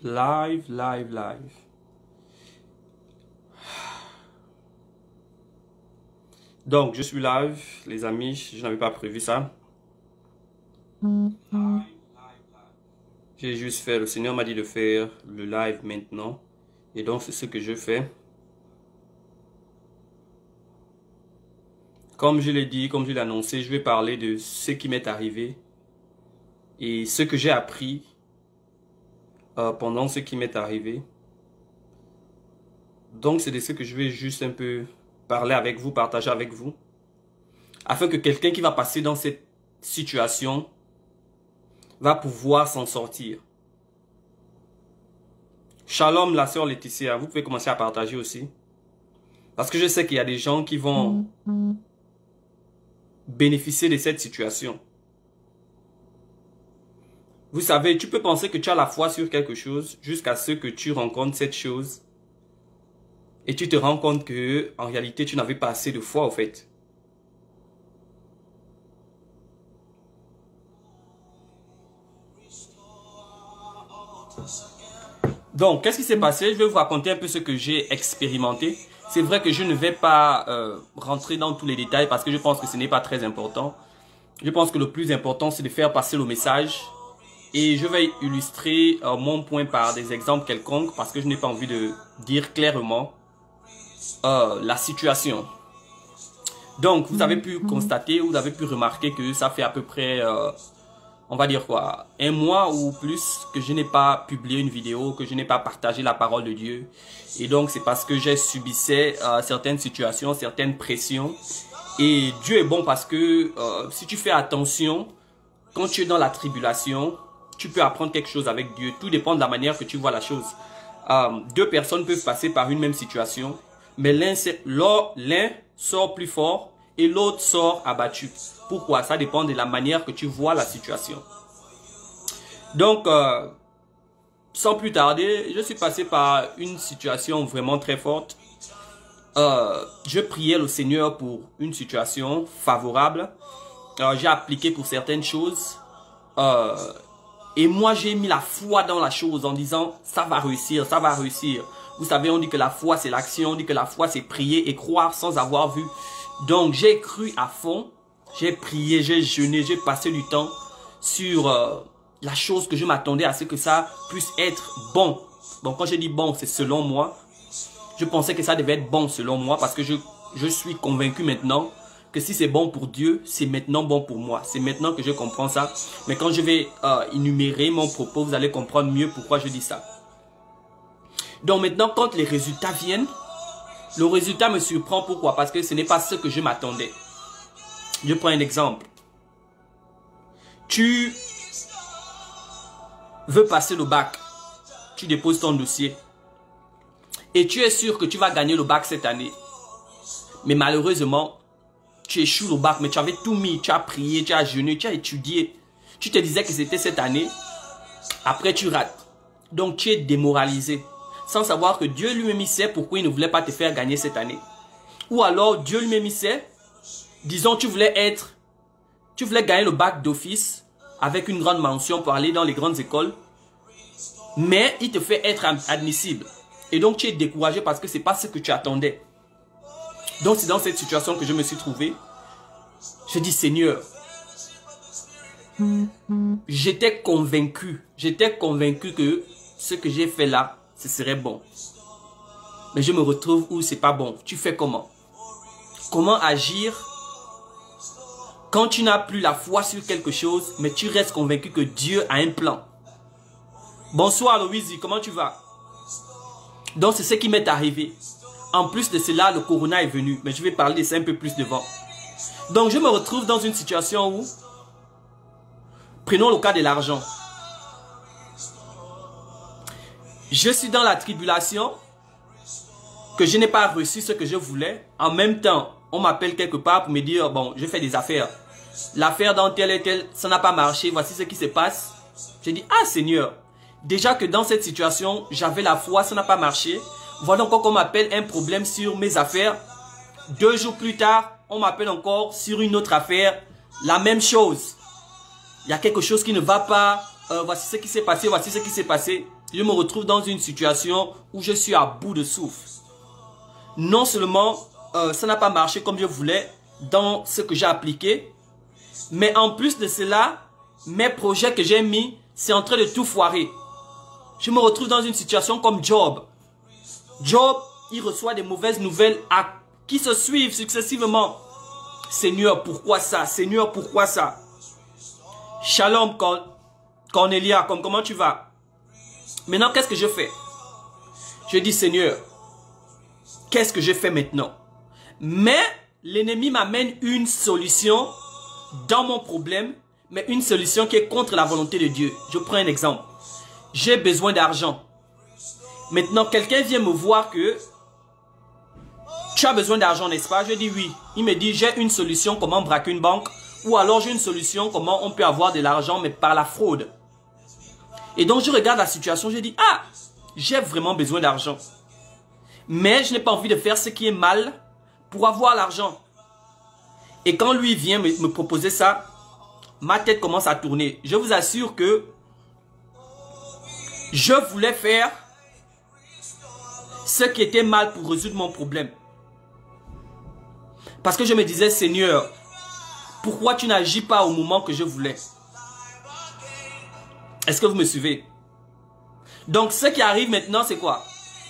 Live. Donc, je suis live, les amis. Je n'avais pas prévu ça. J'ai juste fait, le Seigneur m'a dit de faire le live maintenant. Et donc, c'est ce que je fais. Comme je l'ai dit, comme je l'ai annoncé, je vais parler de ce qui m'est arrivé et ce que j'ai appris pendant ce qui m'est arrivé. Donc, c'est de ce que je vais juste un peu parler avec vous, partager avec vous, afin que quelqu'un qui va passer dans cette situation va pouvoir s'en sortir. Shalom, la sœur Laetitia, vous pouvez commencer à partager aussi. Parce que je sais qu'il y a des gens qui vont bénéficier de cette situation. Vous savez, tu peux penser que tu as la foi sur quelque chose jusqu'à ce que tu rencontres cette chose et tu te rends compte que en réalité tu n'avais pas assez de foi au fait. Donc, qu'est-ce qui s'est passé? Je vais vous raconter un peu ce que j'ai expérimenté. C'est vrai que je ne vais pas rentrer dans tous les détails parce que je pense que ce n'est pas très important. Je pense que le plus important, c'est de faire passer le message. Et je vais illustrer mon point par des exemples quelconques parce que je n'ai pas envie de dire clairement la situation. Donc, vous avez pu constater, vous avez pu remarquer que ça fait à peu près, on va dire quoi, un mois ou plus que je n'ai pas publié une vidéo, que je n'ai pas partagé la parole de Dieu. Et donc, c'est parce que j'ai subissé certaines situations, certaines pressions. Et Dieu est bon parce que si tu fais attention, quand tu es dans la tribulation, tu peux apprendre quelque chose avec Dieu. Tout dépend de la manière que tu vois la chose. Deux personnes peuvent passer par une même situation, mais l'un sort plus fort et l'autre sort abattu. Pourquoi? Ça dépend de la manière que tu vois la situation. Donc, sans plus tarder, je suis passé par une situation vraiment très forte. Je priais le Seigneur pour une situation favorable. J'ai appliqué pour certaines choses. Et moi, j'ai mis la foi dans la chose en disant, ça va réussir, ça va réussir. Vous savez, on dit que la foi, c'est l'action. On dit que la foi, c'est prier et croire sans avoir vu. Donc, j'ai cru à fond. J'ai prié, j'ai jeûné, j'ai passé du temps sur la chose que je m'attendais à ce que ça puisse être bon. Bon, quand je dis bon, c'est selon moi. Je pensais que ça devait être bon selon moi parce que je suis convaincu maintenant que si c'est bon pour Dieu, c'est maintenant bon pour moi. C'est maintenant que je comprends ça. Mais quand je vais énumérer mon propos, vous allez comprendre mieux pourquoi je dis ça. Donc maintenant, quand les résultats viennent, le résultat me surprend. Pourquoi? Parce que ce n'est pas ce que je m'attendais. Je prends un exemple. Tu veux passer le bac. Tu déposes ton dossier. Et tu es sûr que tu vas gagner le bac cette année. Mais malheureusement, tu échoues le bac, mais tu avais tout mis, tu as prié, tu as jeûné, tu as étudié. Tu te disais que c'était cette année. Après, tu rates. Donc, tu es démoralisé. Sans savoir que Dieu lui-même sait pourquoi il ne voulait pas te faire gagner cette année. Ou alors, Dieu lui-même sait, disons, tu voulais gagner le bac d'office avec une grande mention pour aller dans les grandes écoles. Mais il te fait être admissible. Et donc, tu es découragé parce que ce n'est pas ce que tu attendais. Donc, c'est dans cette situation que je me suis trouvé. Je dis, Seigneur, j'étais convaincu que ce que j'ai fait là, ce serait bon. Mais je me retrouve où c'est pas bon. Tu fais comment? Comment agir quand tu n'as plus la foi sur quelque chose, mais tu restes convaincu que Dieu a un plan? Bonsoir Louise, comment tu vas? Donc, c'est ce qui m'est arrivé. En plus de cela, le corona est venu. Mais je vais parler de ça un peu plus devant. Donc, je me retrouve dans une situation où, prenons le cas de l'argent. Je suis dans la tribulation, que je n'ai pas reçu ce que je voulais. En même temps, on m'appelle quelque part pour me dire, bon, je fais des affaires. L'affaire dans tel et tel, ça n'a pas marché. Voici ce qui se passe. J'ai dit, ah Seigneur, déjà que dans cette situation, j'avais la foi, ça n'a pas marché. Voilà encore qu'on m'appelle un problème sur mes affaires. 2 jours plus tard, on m'appelle encore sur une autre affaire. La même chose. Il y a quelque chose qui ne va pas. Voici ce qui s'est passé, voici ce qui s'est passé. je me retrouve dans une situation où je suis à bout de souffle. Non seulement ça n'a pas marché comme je voulais dans ce que j'ai appliqué, mais en plus de cela, mes projets que j'ai mis, c'est en train de tout foirer. Je me retrouve dans une situation comme Job. Job, il reçoit des mauvaises nouvelles qui se suivent successivement. Seigneur, pourquoi ça? Seigneur, pourquoi ça? Shalom, Cornelia, comment tu vas? Maintenant, qu'est-ce que je fais? Je dis, Seigneur, qu'est-ce que je fais maintenant? Mais l'ennemi m'amène une solution dans mon problème, mais une solution qui est contre la volonté de Dieu. Je prends un exemple. J'ai besoin d'argent. Maintenant, quelqu'un vient me voir que tu as besoin d'argent, n'est-ce pas? Je dis oui. Il me dit, j'ai une solution, comment braquer une banque. Ou alors j'ai une solution, comment on peut avoir de l'argent, mais par la fraude. Et donc, je regarde la situation, je dis, ah, j'ai vraiment besoin d'argent. Mais je n'ai pas envie de faire ce qui est mal pour avoir l'argent. Et quand lui vient me proposer ça, ma tête commence à tourner. Je vous assure que je voulais faire ce qui était mal pour résoudre mon problème. Parce que je me disais, Seigneur, pourquoi tu n'agis pas au moment que je voulais? Est-ce que vous me suivez? Donc, ce qui arrive maintenant, c'est quoi?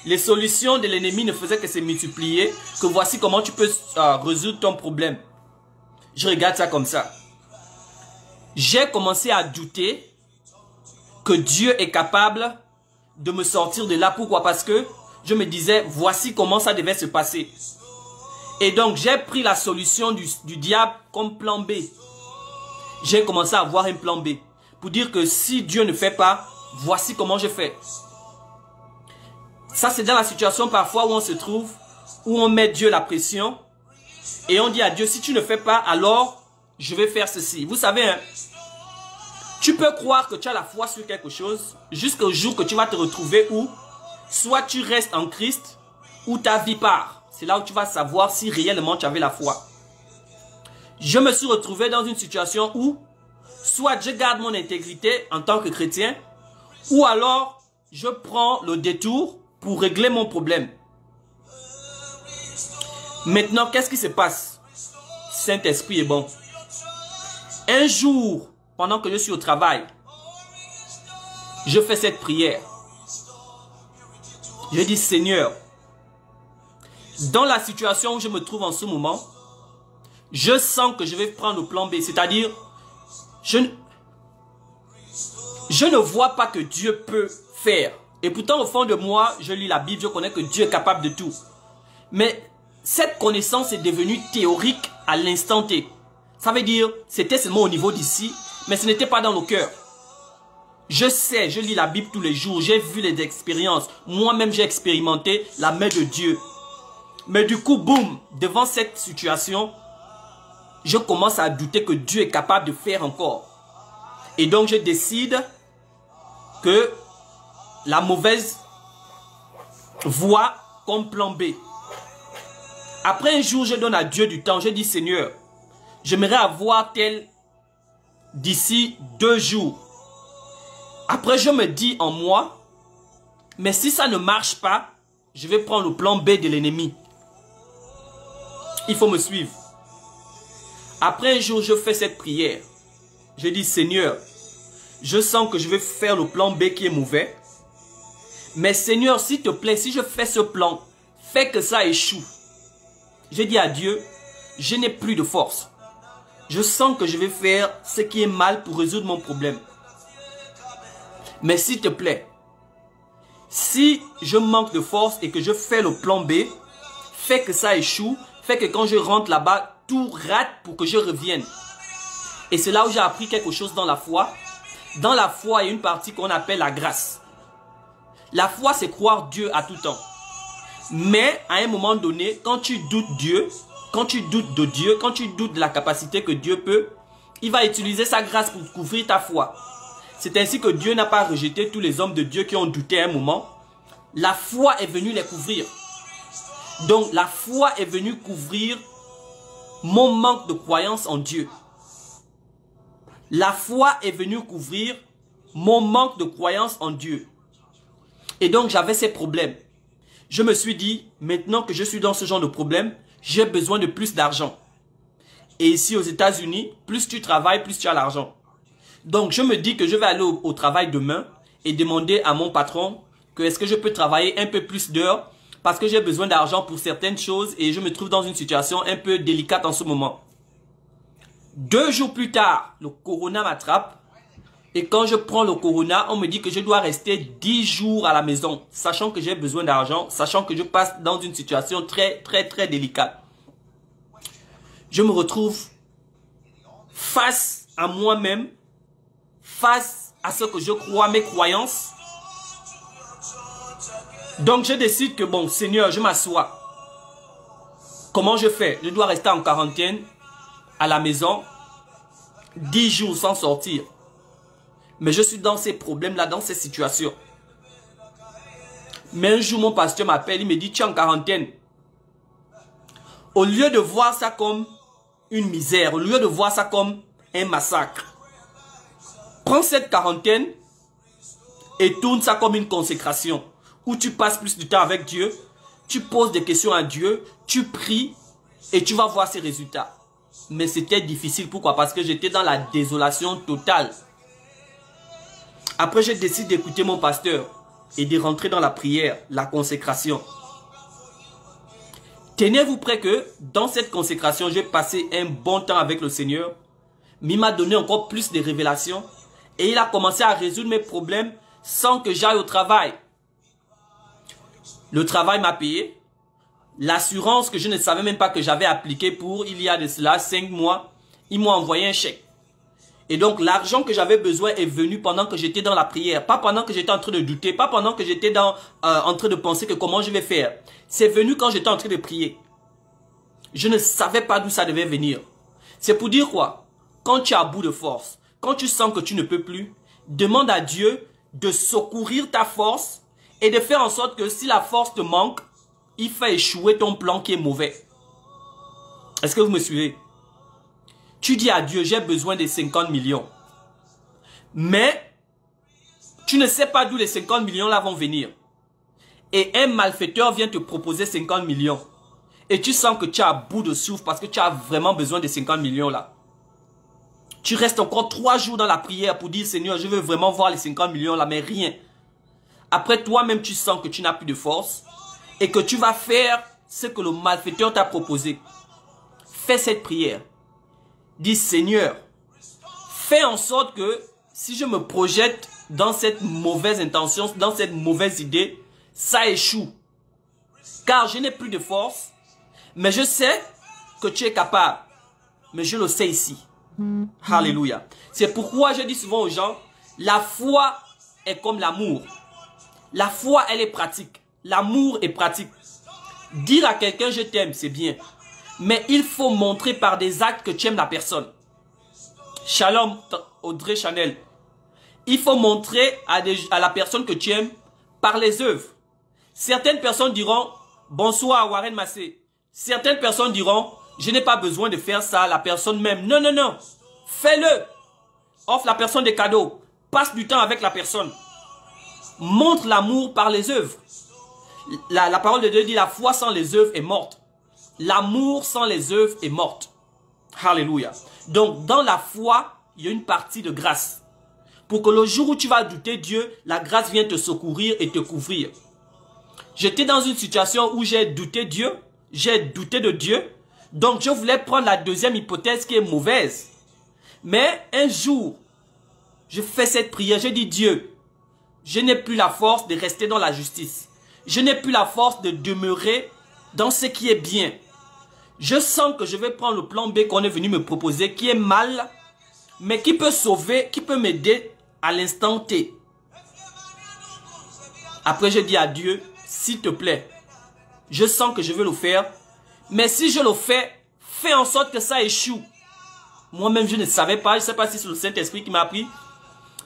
Les solutions de l'ennemi ne faisaient que se multiplier, que voici comment tu peux résoudre ton problème. Je regarde ça comme ça. J'ai commencé à douter que Dieu est capable de me sortir de là. Pourquoi? Parce que je me disais, voici comment ça devait se passer. Et donc, j'ai pris la solution du diable comme plan B. J'ai commencé à avoir un plan B. Pour dire que si Dieu ne fait pas, voici comment je fais. Ça, c'est dans la situation parfois où on se trouve, où on met Dieu la pression. Et on dit à Dieu, si tu ne fais pas, alors je vais faire ceci. Vous savez, hein, tu peux croire que tu as la foi sur quelque chose jusqu'au jour que tu vas te retrouver où soit tu restes en Christ ou ta vie part. C'est là où tu vas savoir si réellement tu avais la foi. Je me suis retrouvé dans une situation où soit je garde mon intégrité en tant que chrétien ou alors je prends le détour pour régler mon problème. Maintenant, qu'est-ce qui se passe? Saint-Esprit est bon. Un jour, pendant que je suis au travail, je fais cette prière. Je dis, Seigneur, dans la situation où je me trouve en ce moment, je sens que je vais prendre le plan B. C'est-à-dire, je ne vois pas que Dieu peut faire. Et pourtant, au fond de moi, je lis la Bible, je connais que Dieu est capable de tout. Mais cette connaissance est devenue théorique à l'instant T. Ça veut dire, c'était seulement au niveau d'ici, mais ce n'était pas dans nos cœurs. Je sais, je lis la Bible tous les jours, j'ai vu les expériences. Moi-même, j'ai expérimenté la main de Dieu. Mais du coup, boum, devant cette situation, je commence à douter que Dieu est capable de faire encore. Et donc, je décide que la mauvaise voie comme plan B. Après un jour, je donne à Dieu du temps. Je dis, Seigneur, j'aimerais avoir tel d'ici 2 jours. Après, je me dis en moi, mais si ça ne marche pas, je vais prendre le plan B de l'ennemi. Il faut me suivre. Après un jour, je fais cette prière. Je dis, Seigneur, je sens que je vais faire le plan B qui est mauvais. Mais Seigneur, s'il te plaît, si je fais ce plan, fais que ça échoue. Je dis à Dieu, je n'ai plus de force. Je sens que je vais faire ce qui est mal pour résoudre mon problème. Mais s'il te plaît, si je manque de force et que je fais le plan B, fais que ça échoue, fais que quand je rentre là-bas, tout rate pour que je revienne. Et c'est là où j'ai appris quelque chose dans la foi. Dans la foi, il y a une partie qu'on appelle la grâce. La foi, c'est croire Dieu à tout temps. Mais à un moment donné, quand tu doutes Dieu, quand tu doutes de Dieu, quand tu doutes de la capacité que Dieu peut, il va utiliser sa grâce pour couvrir ta foi. C'est ainsi que Dieu n'a pas rejeté tous les hommes de Dieu qui ont douté à un moment. La foi est venue les couvrir. Donc la foi est venue couvrir mon manque de croyance en Dieu. La foi est venue couvrir mon manque de croyance en Dieu. Et donc, j'avais ces problèmes. Je me suis dit, maintenant que je suis dans ce genre de problème, j'ai besoin de plus d'argent. Et ici, aux États-Unis, plus tu travailles, plus tu as l'argent. Donc, je me dis que je vais aller au travail demain et demander à mon patron que est-ce que je peux travailler un peu plus d'heures parce que j'ai besoin d'argent pour certaines choses et je me trouve dans une situation un peu délicate en ce moment. 2 jours plus tard, le corona m'attrape. Et quand je prends le corona, on me dit que je dois rester 10 jours à la maison, sachant que j'ai besoin d'argent, sachant que je passe dans une situation très délicate. Je me retrouve face à moi-même, face à ce que je crois, mes croyances. Donc je décide que bon, Seigneur, je m'assois. Comment je fais? Je dois rester en quarantaine à la maison, 10 jours sans sortir. Mais je suis dans ces problèmes-là, dans ces situations. Mais un jour, mon pasteur m'appelle, il me dit, tu es en quarantaine. Au lieu de voir ça comme une misère, au lieu de voir ça comme un massacre, prends cette quarantaine et tourne ça comme une consécration, où tu passes plus de temps avec Dieu, tu poses des questions à Dieu, tu pries et tu vas voir ses résultats. Mais c'était difficile, pourquoi? Parce que j'étais dans la désolation totale. Après, j'ai décidé d'écouter mon pasteur et de rentrer dans la prière, la consécration. Tenez-vous prêt que dans cette consécration, j'ai passé un bon temps avec le Seigneur. Mais il m'a donné encore plus de révélations. Et il a commencé à résoudre mes problèmes sans que j'aille au travail. Le travail m'a payé. L'assurance que je ne savais même pas que j'avais appliquée pour il y a de cela 5 mois, ils m'ont envoyé un chèque. Et donc, l'argent que j'avais besoin est venu pendant que j'étais dans la prière. Pas pendant que j'étais en train de douter. Pas pendant que j'étais en train de penser que comment je vais faire. C'est venu quand j'étais en train de prier. Je ne savais pas d'où ça devait venir. C'est pour dire quoi? Quand tu es à bout de force, quand tu sens que tu ne peux plus, demande à Dieu de secourir ta force et de faire en sorte que si la force te manque, il fait échouer ton plan qui est mauvais. Est-ce que vous me suivez? Tu dis à Dieu, j'ai besoin de 50 millions. Mais, tu ne sais pas d'où les 50 millions là vont venir. Et un malfaiteur vient te proposer 50 millions. Et tu sens que tu es à bout de souffle parce que tu as vraiment besoin de 50 millions là. Tu restes encore 3 jours dans la prière pour dire, Seigneur, je veux vraiment voir les 50 millions là, mais rien. Après, toi-même, tu sens que tu n'as plus de force et que tu vas faire ce que le malfaiteur t'a proposé. Fais cette prière. Dis, Seigneur, fais en sorte que si je me projette dans cette mauvaise intention, dans cette mauvaise idée, ça échoue. Car je n'ai plus de force, mais je sais que tu es capable. Mais je le sais ici. Alléluia. C'est pourquoi je dis souvent aux gens, la foi est comme l'amour. La foi, elle est pratique. L'amour est pratique. Dire à quelqu'un, je t'aime, c'est bien. Mais il faut montrer par des actes que tu aimes la personne. Shalom, Audrey Chanel. Il faut montrer à la personne que tu aimes par les œuvres. Certaines personnes diront, bonsoir Warren Massé. Certaines personnes diront, je n'ai pas besoin de faire ça, la personne même. Non, non, non. Fais-le. Offre la personne des cadeaux. Passe du temps avec la personne. Montre l'amour par les œuvres. La parole de Dieu dit, la foi sans les œuvres est morte. L'amour sans les œuvres est morte. Alléluia. Donc, dans la foi, il y a une partie de grâce. Pour que le jour où tu vas douter Dieu, la grâce vient te secourir et te couvrir. J'étais dans une situation où j'ai douté Dieu. J'ai douté de Dieu. Donc, je voulais prendre la deuxième hypothèse qui est mauvaise. Mais un jour, je fais cette prière. Je dis, Dieu, je n'ai plus la force de rester dans la justice. Je n'ai plus la force de demeurer dans ce qui est bien. Je sens que je vais prendre le plan B qu'on est venu me proposer, qui est mal, mais qui peut sauver, qui peut m'aider à l'instant T. Après, je dis à Dieu, s'il te plaît, je sens que je veux le faire, mais si je le fais, fais en sorte que ça échoue. Moi-même, je ne savais pas, je ne sais pas si c'est le Saint-Esprit qui m'a appris,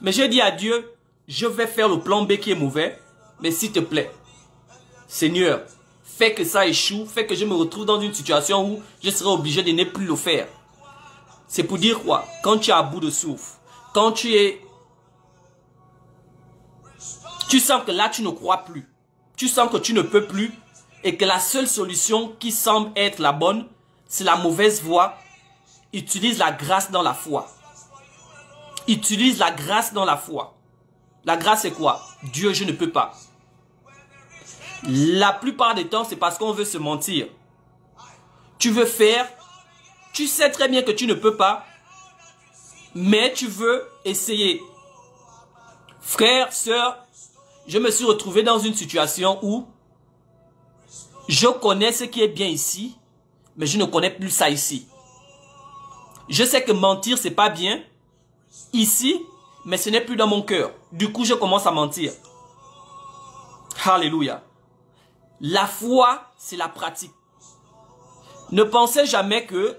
mais j'ai dit à Dieu, je vais faire le plan B qui est mauvais, mais s'il te plaît, Seigneur, fais que ça échoue, fais que je me retrouve dans une situation où je serai obligé de ne plus le faire. C'est pour dire quoi? Quand tu es à bout de souffle, quand tu es Tu sens que là, tu ne crois plus. Tu sens que tu ne peux plus et que la seule solution qui semble être la bonne, c'est la mauvaise voie. Utilise la grâce dans la foi. Utilise la grâce dans la foi. La grâce, c'est quoi? Dieu, je ne peux pas. La plupart des temps, c'est parce qu'on veut se mentir. Tu veux faire, tu sais très bien que tu ne peux pas, mais tu veux essayer. Frère, sœur, je me suis retrouvé dans une situation où je connais ce qui est bien ici, mais je ne connais plus ça ici. Je sais que mentir, c'est pas bien ici, mais ce n'est plus dans mon cœur. Du coup, je commence à mentir. Alléluia. La foi, c'est la pratique. Ne pensez jamais que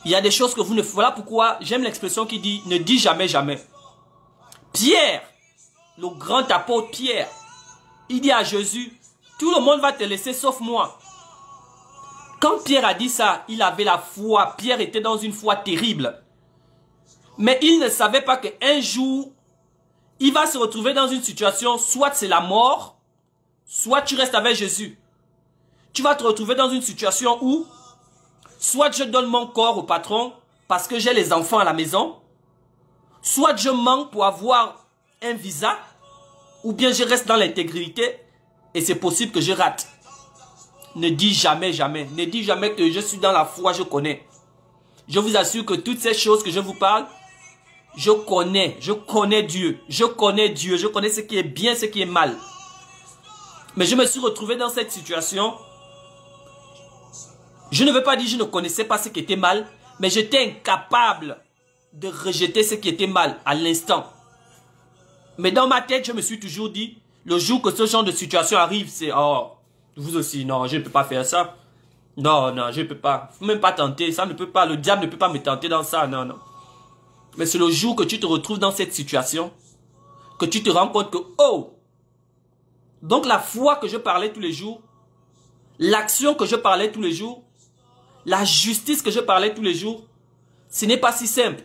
il y a des choses que vous ne... Voilà pourquoi j'aime l'expression qui dit « ne dis jamais jamais ». Pierre, le grand apôtre Pierre, il dit à Jésus « tout le monde va te laisser sauf moi ». Quand Pierre a dit ça, il avait la foi. Pierre était dans une foi terrible. Mais il ne savait pas qu'un jour, il va se retrouver dans une situation, soit c'est la mort, soit tu restes avec Jésus. Tu vas te retrouver dans une situation où, soit je donne mon corps au patron parce que j'ai les enfants à la maison, soit je manque pour avoir un visa, ou bien je reste dans l'intégrité et c'est possible que je rate. Ne dis jamais, jamais. Ne dis jamais que je suis dans la foi, je connais. Je vous assure que toutes ces choses que je vous parle, je connais Dieu. Je connais Dieu. Je connais ce qui est bien, ce qui est mal. Mais je me suis retrouvé dans cette situation. Je ne veux pas dire que je ne connaissais pas ce qui était mal, mais j'étais incapable de rejeter ce qui était mal à l'instant. Mais dans ma tête, je me suis toujours dit, le jour que ce genre de situation arrive, c'est, oh, vous aussi, non, je ne peux pas faire ça. Non, non, je ne peux pas. Faut même pas tenter, ça ne peut pas, le diable ne peut pas me tenter dans ça, non, non. Mais c'est le jour que tu te retrouves dans cette situation, que tu te rends compte que, oh, donc la foi que je parlais tous les jours, l'action que je parlais tous les jours, la justice que je parlais tous les jours, ce n'est pas si simple.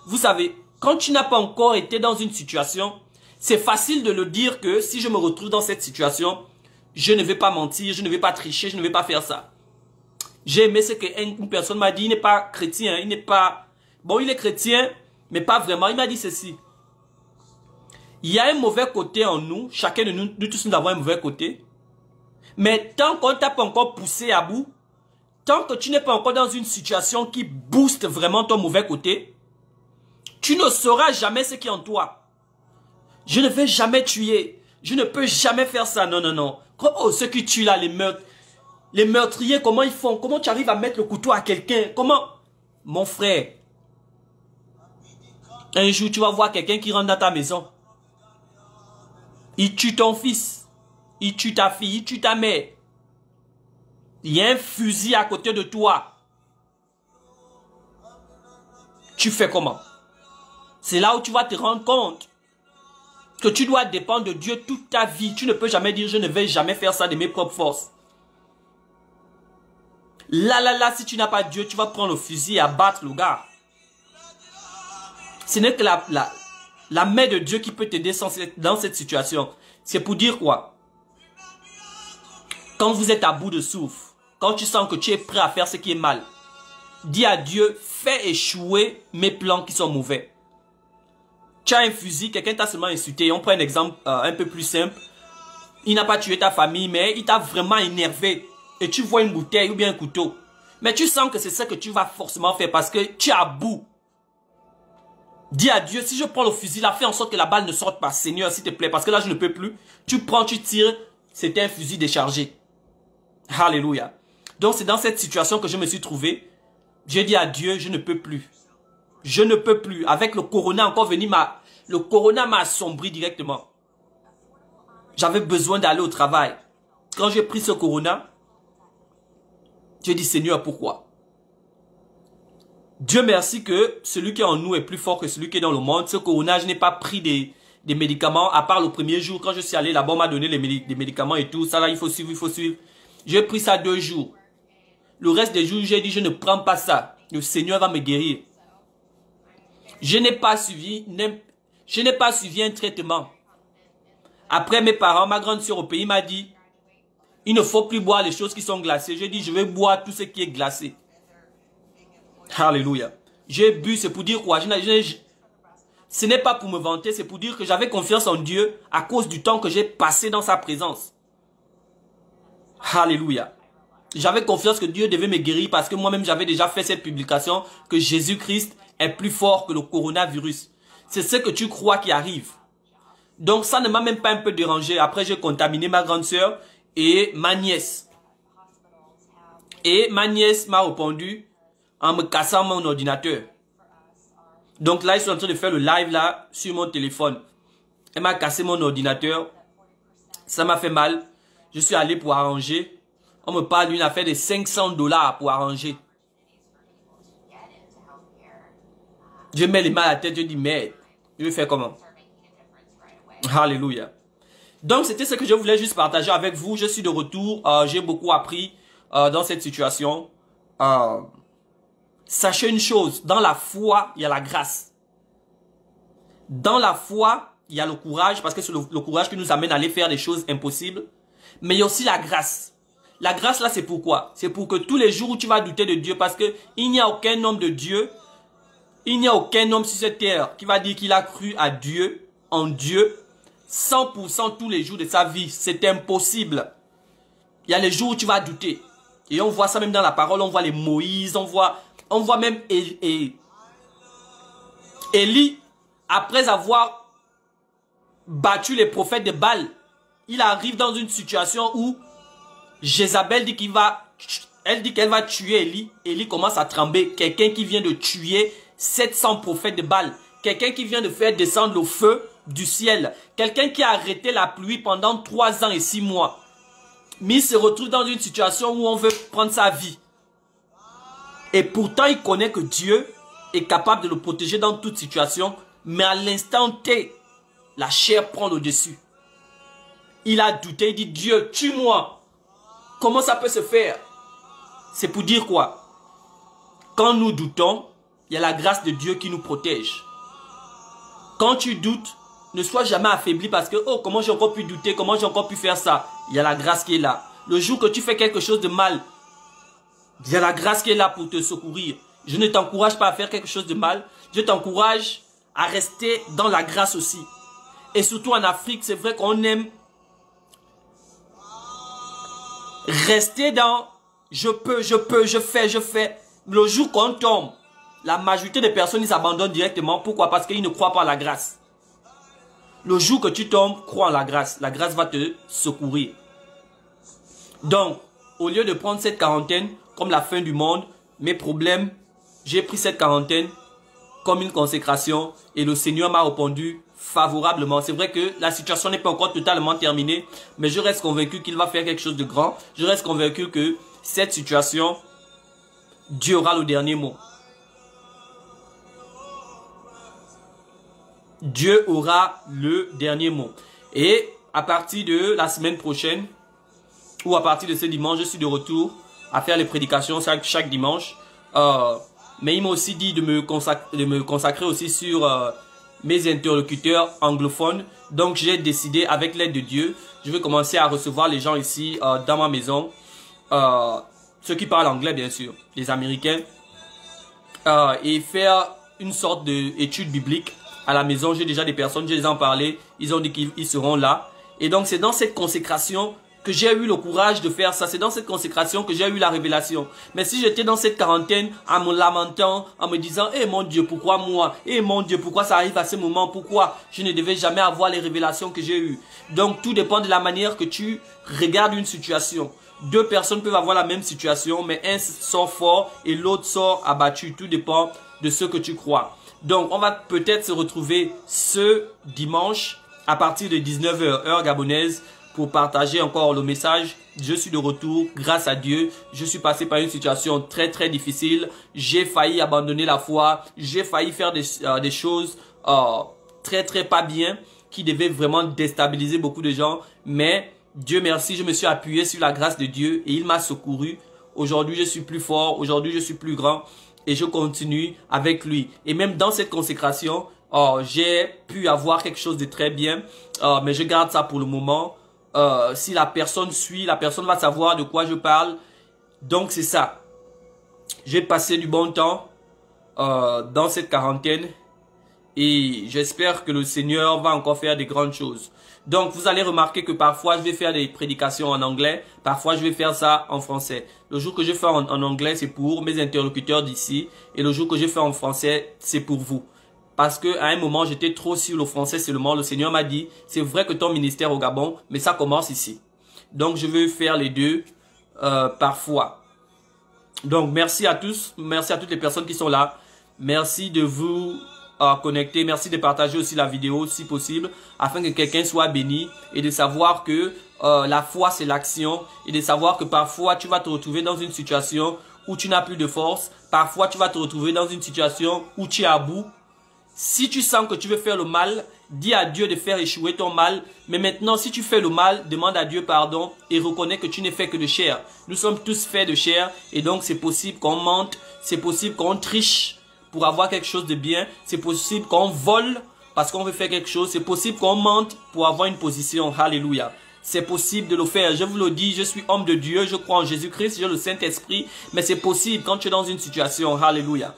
Vous savez, quand tu n'as pas encore été dans une situation, c'est facile de le dire que si je me retrouve dans cette situation, je ne vais pas mentir, je ne vais pas tricher, je ne vais pas faire ça. J'ai aimé ce qu'une personne m'a dit, il n'est pas chrétien, il n'est pas... Bon, il est chrétien, mais pas vraiment. Il m'a dit ceci. Il y a un mauvais côté en nous, chacun de nous, nous tous nous avons un mauvais côté. Mais tant qu'on ne t'a pas encore poussé à bout, tant que tu n'es pas encore dans une situation qui booste vraiment ton mauvais côté, tu ne sauras jamais ce qui est en toi. Je ne vais jamais tuer. Je ne peux jamais faire ça. Non, non, non. Oh, ceux qui tuent là, les meurtriers, comment ils font? Comment tu arrives à mettre le couteau à quelqu'un? Comment? Mon frère, un jour tu vas voir quelqu'un qui rentre dans ta maison. Il tue ton fils. Il tue ta fille. Il tue ta mère. Il y a un fusil à côté de toi. Tu fais comment? C'est là où tu vas te rendre compte que tu dois dépendre de Dieu toute ta vie. Tu ne peux jamais dire je ne vais jamais faire ça de mes propres forces. Là, si tu n'as pas Dieu, tu vas prendre le fusil et abattre le gars. Ce n'est que la main de Dieu qui peut t'aider dans cette situation. C'est pour dire quoi? Quand vous êtes à bout de souffle, quand tu sens que tu es prêt à faire ce qui est mal, dis à Dieu, fais échouer mes plans qui sont mauvais. Tu as un fusil, quelqu'un t'a seulement insulté. On prend un exemple un peu plus simple. Il n'a pas tué ta famille, mais il t'a vraiment énervé. Et tu vois une bouteille ou bien un couteau. Mais tu sens que c'est ça que tu vas forcément faire parce que tu es à bout. Dis à Dieu, si je prends le fusil là, fais en sorte que la balle ne sorte pas. Seigneur, s'il te plaît, parce que là, je ne peux plus. Tu prends, tu tires. C'était un fusil déchargé. Alléluia. Donc, c'est dans cette situation que je me suis trouvé. J'ai dit à Dieu, je ne peux plus. Je ne peux plus. Avec le corona encore venu, le corona m'a assombri directement. J'avais besoin d'aller au travail. Quand j'ai pris ce corona, j'ai dit, Seigneur, pourquoi? Dieu merci que celui qui est en nous est plus fort que celui qui est dans le monde. Ce corona, je n'ai pas pris des médicaments, à part le premier jour. Quand je suis allé là-bas, on m'a donné des médicaments et tout. Ça là, il faut suivre, il faut suivre. J'ai pris ça 2 jours. Le reste des jours, j'ai dit, je ne prends pas ça. Le Seigneur va me guérir. Je n'ai pas suivi un traitement. Après mes parents, ma grande sœur au pays m'a dit, il ne faut plus boire les choses qui sont glacées. J'ai dit, je vais boire tout ce qui est glacé. Alléluia. J'ai bu, c'est pour dire quoi? Ce n'est pas pour me vanter, c'est pour dire que j'avais confiance en Dieu à cause du temps que j'ai passé dans sa présence. Alléluia. J'avais confiance que Dieu devait me guérir parce que moi-même j'avais déjà fait cette publication que Jésus-Christ est plus fort que le coronavirus. C'est ce que tu crois qui arrive. Donc ça ne m'a même pas un peu dérangé. Après j'ai contaminé ma grande sœur et ma nièce. Et ma nièce m'a répondu en me cassant mon ordinateur. Donc là ils sont en train de faire le live là sur mon téléphone. Elle m'a cassé mon ordinateur. Ça m'a fait mal. Je suis allé pour arranger. On me parle d'une affaire de $500 pour arranger. Je mets les mains à la tête, je dis merde. Je vais faire comment? Alléluia. Donc c'était ce que je voulais juste partager avec vous. Je suis de retour. J'ai beaucoup appris dans cette situation. Sachez une chose, dans la foi, il y a la grâce. Dans la foi, il y a le courage, parce que c'est le courage qui nous amène à aller faire des choses impossibles. Mais il y a aussi la grâce. La grâce là, c'est pourquoi? C'est pour que tous les jours où tu vas douter de Dieu, parce que il n'y a aucun homme de Dieu, il n'y a aucun homme sur cette terre qui va dire qu'il a cru à Dieu, en Dieu, 100% tous les jours de sa vie. C'est impossible. Il y a les jours où tu vas douter. Et on voit ça même dans la parole, on voit les Moïse, on voit même Élie, après avoir battu les prophètes de Baal, il arrive dans une situation où Jézabel dit qu'elle va tuer Élie. Élie commence à trembler. Quelqu'un qui vient de tuer 700 prophètes de Baal. Quelqu'un qui vient de faire descendre le feu du ciel. Quelqu'un qui a arrêté la pluie pendant 3 ans et 6 mois. Mais il se retrouve dans une situation où on veut prendre sa vie. Et pourtant, il connaît que Dieu est capable de le protéger dans toute situation. Mais à l'instant T, la chair prend le dessus. Il a douté, il dit, Dieu, tue-moi. Comment ça peut se faire? C'est pour dire quoi? Quand nous doutons, il y a la grâce de Dieu qui nous protège. Quand tu doutes, ne sois jamais affaibli parce que, oh, comment j'ai encore pu douter, comment j'ai encore pu faire ça? Il y a la grâce qui est là. Le jour que tu fais quelque chose de mal, il y a la grâce qui est là pour te secourir. Je ne t'encourage pas à faire quelque chose de mal. Je t'encourage à rester dans la grâce aussi. Et surtout en Afrique, c'est vrai qu'on aime rester dans je peux, je fais. Le jour qu'on tombe, la majorité des personnes, ils abandonnent directement. Pourquoi? Parce qu'ils ne croient pas à la grâce. Le jour que tu tombes, crois en la grâce. La grâce va te secourir. Donc, au lieu de prendre cette quarantaine comme la fin du monde, mes problèmes, j'ai pris cette quarantaine comme une consécration et le Seigneur m'a répondu favorablement. C'est vrai que la situation n'est pas encore totalement terminée, mais je reste convaincu qu'il va faire quelque chose de grand. Je reste convaincu que cette situation, Dieu aura le dernier mot. Dieu aura le dernier mot. Et à partir de la semaine prochaine, ou à partir de ce dimanche, je suis de retour à faire les prédications chaque dimanche. Mais il m'a aussi dit de me consacrer aussi sur mes interlocuteurs anglophones. Donc j'ai décidé, avec l'aide de Dieu, je vais commencer à recevoir les gens ici dans ma maison. Ceux qui parlent anglais bien sûr, les Américains. Et faire une sorte d'étude biblique à la maison. J'ai déjà des personnes, je les en parlé. Ils ont dit qu'ils seront là. Et donc c'est dans cette consécration que j'ai eu le courage de faire ça. C'est dans cette consécration que j'ai eu la révélation. Mais si j'étais dans cette quarantaine en me lamentant, en me disant « Eh mon Dieu, pourquoi moi? Eh mon Dieu, pourquoi ça arrive à ce moment? Pourquoi je ne devais jamais avoir les révélations que j'ai eues ?» Donc tout dépend de la manière que tu regardes une situation. Deux personnes peuvent avoir la même situation, mais un sort fort et l'autre sort abattu. Tout dépend de ce que tu crois. Donc on va peut-être se retrouver ce dimanche à partir de 19 h, heure gabonaise, pour partager encore le message. Je suis de retour grâce à Dieu. Je suis passé par une situation très très difficile. J'ai failli abandonner la foi. J'ai failli faire des choses très très pas bien qui devaient vraiment déstabiliser beaucoup de gens. Mais Dieu merci, je me suis appuyé sur la grâce de Dieu et il m'a secouru. Aujourd'hui je suis plus fort. Aujourd'hui je suis plus grand. Et je continue avec lui. Et même dans cette consécration, j'ai pu avoir quelque chose de très bien, mais je garde ça pour le moment. Si la personne suit, la personne va savoir de quoi je parle. Donc c'est ça. J'ai passé du bon temps dans cette quarantaine et j'espère que le Seigneur va encore faire des grandes choses. Donc vous allez remarquer que parfois je vais faire des prédications en anglais, parfois je vais faire ça en français. Le jour que je fais en anglais, c'est pour mes interlocuteurs d'ici, et le jour que je fais en français, c'est pour vous. Parce que à un moment, j'étais trop sur le français seulement. Le Seigneur m'a dit, c'est vrai que ton ministère au Gabon, mais ça commence ici. Donc je veux faire les deux parfois. Donc merci à tous, merci à toutes les personnes qui sont là. Merci de vous connecter, merci de partager aussi la vidéo si possible, afin que quelqu'un soit béni et de savoir que la foi c'est l'action, et de savoir que parfois tu vas te retrouver dans une situation où tu n'as plus de force, parfois tu vas te retrouver dans une situation où tu es à bout. Si tu sens que tu veux faire le mal, dis à Dieu de faire échouer ton mal. Mais maintenant, si tu fais le mal, demande à Dieu pardon et reconnais que tu n'es fait que de chair. Nous sommes tous faits de chair et donc c'est possible qu'on mente, c'est possible qu'on triche pour avoir quelque chose de bien, c'est possible qu'on vole parce qu'on veut faire quelque chose, c'est possible qu'on mente pour avoir une position. Alléluia. C'est possible de le faire. Je vous le dis, je suis homme de Dieu, je crois en Jésus-Christ, j'ai le Saint-Esprit, mais c'est possible quand tu es dans une situation. Alléluia.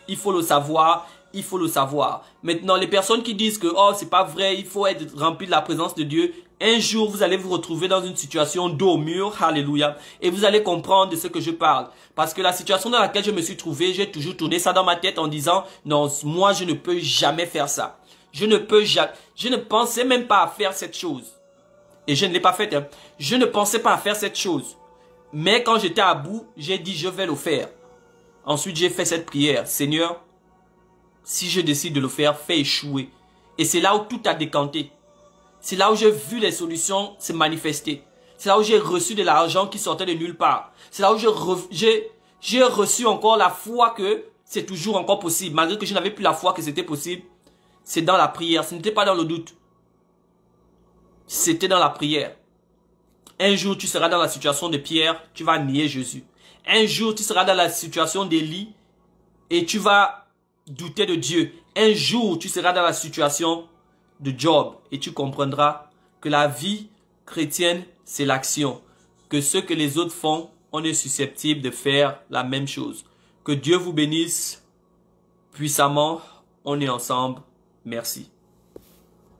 Il faut le savoir. Il faut le savoir. Maintenant, les personnes qui disent que oh c'est pas vrai, il faut être rempli de la présence de Dieu, un jour vous allez vous retrouver dans une situation dos au mur, alléluia, et vous allez comprendre de ce que je parle. Parce que la situation dans laquelle je me suis trouvé, j'ai toujours tourné ça dans ma tête en disant non, moi je ne peux jamais faire ça. Je ne pensais même pas à faire cette chose. Et je ne l'ai pas faite. Hein. Je ne pensais pas à faire cette chose. Mais quand j'étais à bout, j'ai dit je vais le faire. Ensuite, j'ai fait cette prière. Seigneur, si je décide de le faire, fais échouer. Et c'est là où tout a décanté. C'est là où j'ai vu les solutions se manifester. C'est là où j'ai reçu de l'argent qui sortait de nulle part. C'est là où j'ai reçu encore la foi que c'est toujours encore possible. Malgré que je n'avais plus la foi que c'était possible. C'est dans la prière. Ce n'était pas dans le doute. C'était dans la prière. Un jour, tu seras dans la situation de Pierre. Tu vas nier Jésus. Un jour, tu seras dans la situation d'Élie. Et tu vas douter de Dieu. Un jour, tu seras dans la situation de Job et tu comprendras que la vie chrétienne, c'est l'action. Que ce que les autres font, on est susceptible de faire la même chose. Que Dieu vous bénisse puissamment. On est ensemble. Merci.